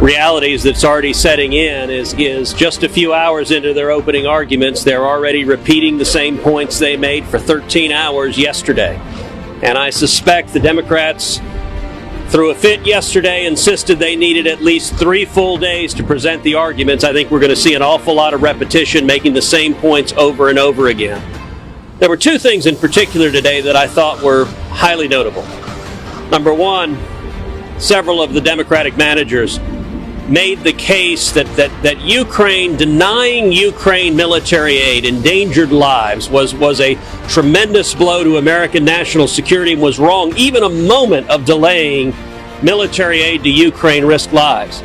realities that's already setting in is just a few hours into their opening arguments, they're already repeating the same points they made for 13 hours yesterday. And I suspect the Democrats, through a fit yesterday, insisted they needed at least 3 full days to present the arguments. I think we're going to see an awful lot of repetition, making the same points over and over again. There were 2 things in particular today that I thought were highly notable. Number one, several of the Democratic managers made the case that Ukraine, denying Ukraine military aid, endangered lives, was a tremendous blow to American national security and was wrong. Even a moment of delaying military aid to Ukraine risked lives.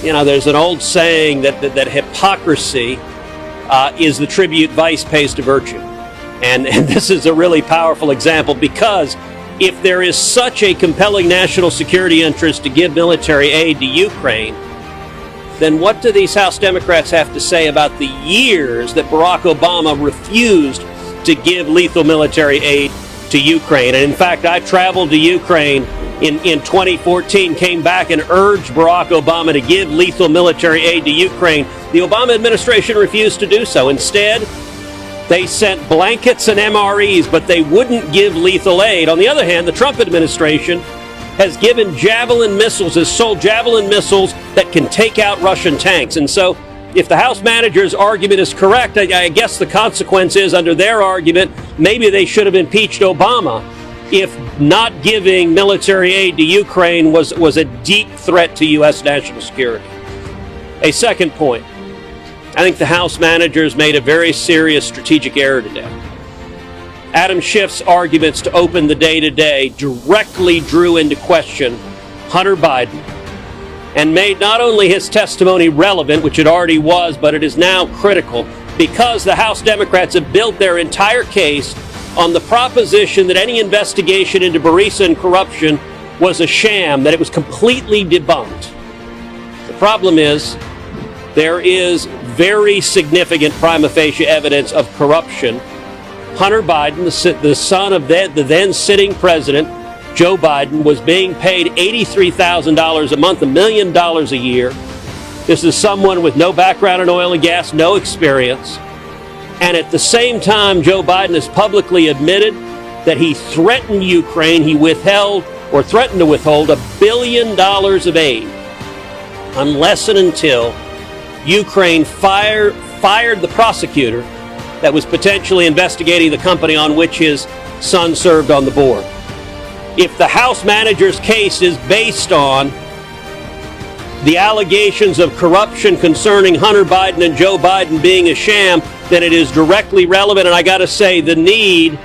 There's an old saying that hypocrisy is the tribute vice pays to virtue. And this is a really powerful example, because if there is such a compelling national security interest to give military aid to Ukraine, then what do these House Democrats have to say about the years that Barack Obama refused to give lethal military aid to Ukraine? And in fact, I traveled to Ukraine in 2014, came back and urged Barack Obama to give lethal military aid to Ukraine. The Obama administration refused to do so. Instead, they sent blankets and MREs, but they wouldn't give lethal aid. On the other hand, the Trump administration has given Javelin missiles, has sold Javelin missiles that can take out Russian tanks. And so if the House manager's argument is correct, I guess the consequence is, under their argument, maybe they should have impeached Obama if not giving military aid to Ukraine was a deep threat to U.S. national security. A second point. I think the House managers made a very serious strategic error today. Adam Schiff's arguments to open the day today directly drew into question Hunter Biden and made not only his testimony relevant, which it already was, but it is now critical, because the House Democrats have built their entire case on the proposition that any investigation into Burisma and corruption was a sham, that it was completely debunked. The problem is, there is very significant prima facie evidence of corruption. Hunter Biden, the son of the then sitting president, Joe Biden, was being paid $83,000 a month, $1 million a year. This is someone with no background in oil and gas, no experience. And at the same time, Joe Biden has publicly admitted that he threatened Ukraine. He withheld, or threatened to withhold, $1 billion of aid unless and until Ukraine fired the prosecutor that was potentially investigating the company on which his son served on the board. If the House manager's case is based on the allegations of corruption concerning Hunter Biden and Joe Biden being a sham, then it is directly relevant. And I got to say, the need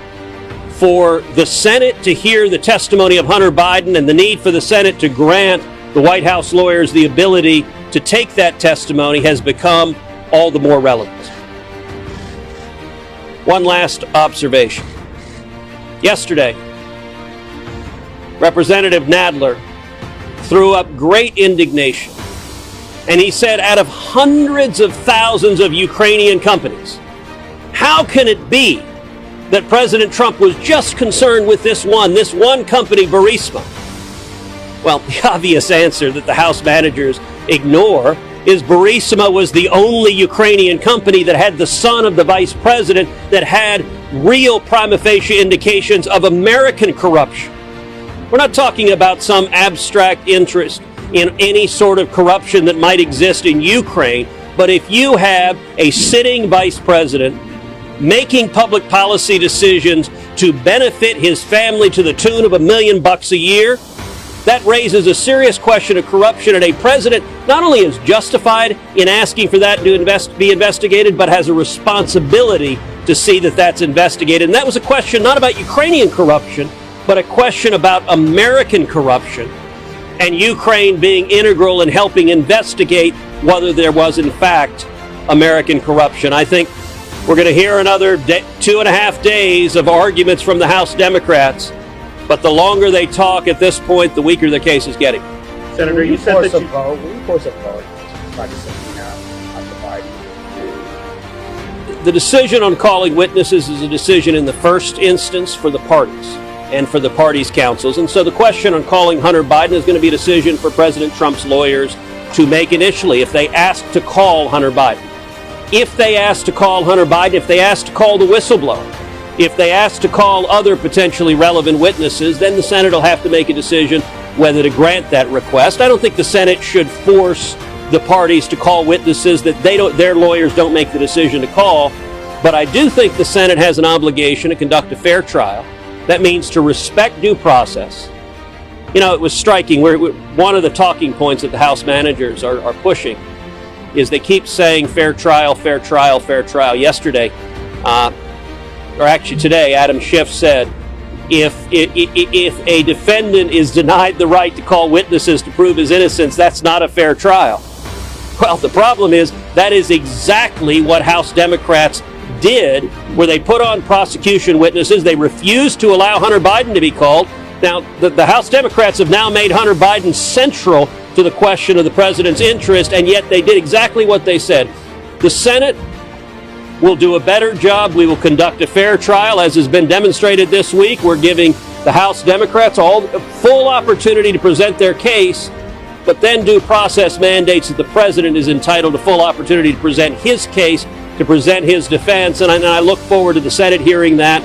for the Senate to hear the testimony of Hunter Biden and the need for the Senate to grant the White House lawyers the ability to take that testimony has become all the more relevant. One last observation. Yesterday, Representative Nadler threw up great indignation, and he said, out of hundreds of thousands of Ukrainian companies, how can it be that President Trump was just concerned with this one company, Burisma? Well, the obvious answer that the House managers ignore is Burisma was the only Ukrainian company that had the son of the vice president that had real prima facie indications of American corruption. We're not talking about some abstract interest in any sort of corruption that might exist in Ukraine, but if you have a sitting vice president making public policy decisions to benefit his family to the tune of $1 million a year, that raises a serious question of corruption, and a president not only is justified in asking for that to be investigated, but has a responsibility to see that that's investigated. And that was a question not about Ukrainian corruption, but a question about American corruption, and Ukraine being integral in helping investigate whether there was, in fact, American corruption. I think we're going to hear another 2.5 days of arguments from the House Democrats. But the longer they talk at this point, the weaker the case is getting. Senator, you said that will you force a vote by the subpoena on the Biden? The decision on calling witnesses is a decision in the first instance for the parties. and for the party's counsels. And so the question on calling Hunter Biden is going to be a decision for President Trump's lawyers to make initially if they ask to call Hunter Biden. If they ask to call Hunter Biden, if they ask to call the whistleblower, if they ask to call other potentially relevant witnesses, then the Senate will have to make a decision whether to grant that request. I don't think the Senate should force the parties to call witnesses that their lawyers don't make the decision to call. But I do think the Senate has an obligation to conduct a fair trial. That means to respect due process. You know, it was striking. One of the talking points that the House managers are pushing is they keep saying fair trial, fair trial, fair trial. Yesterday, or actually today, Adam Schiff said, if a defendant is denied the right to call witnesses to prove his innocence, that's not a fair trial. Well, the problem is that is exactly what House Democrats did, where they put on prosecution witnesses. They refused to allow Hunter Biden to be called. Now, the House Democrats have now made Hunter Biden central to the question of the president's interest, and yet they did exactly what they said. The Senate will do a better job. We will conduct a fair trial, as has been demonstrated this week. We're giving the House Democrats all full opportunity to present their case, but then due process mandates that the president is entitled to full opportunity to present his case, to present his defense, and I look forward to the Senate hearing that.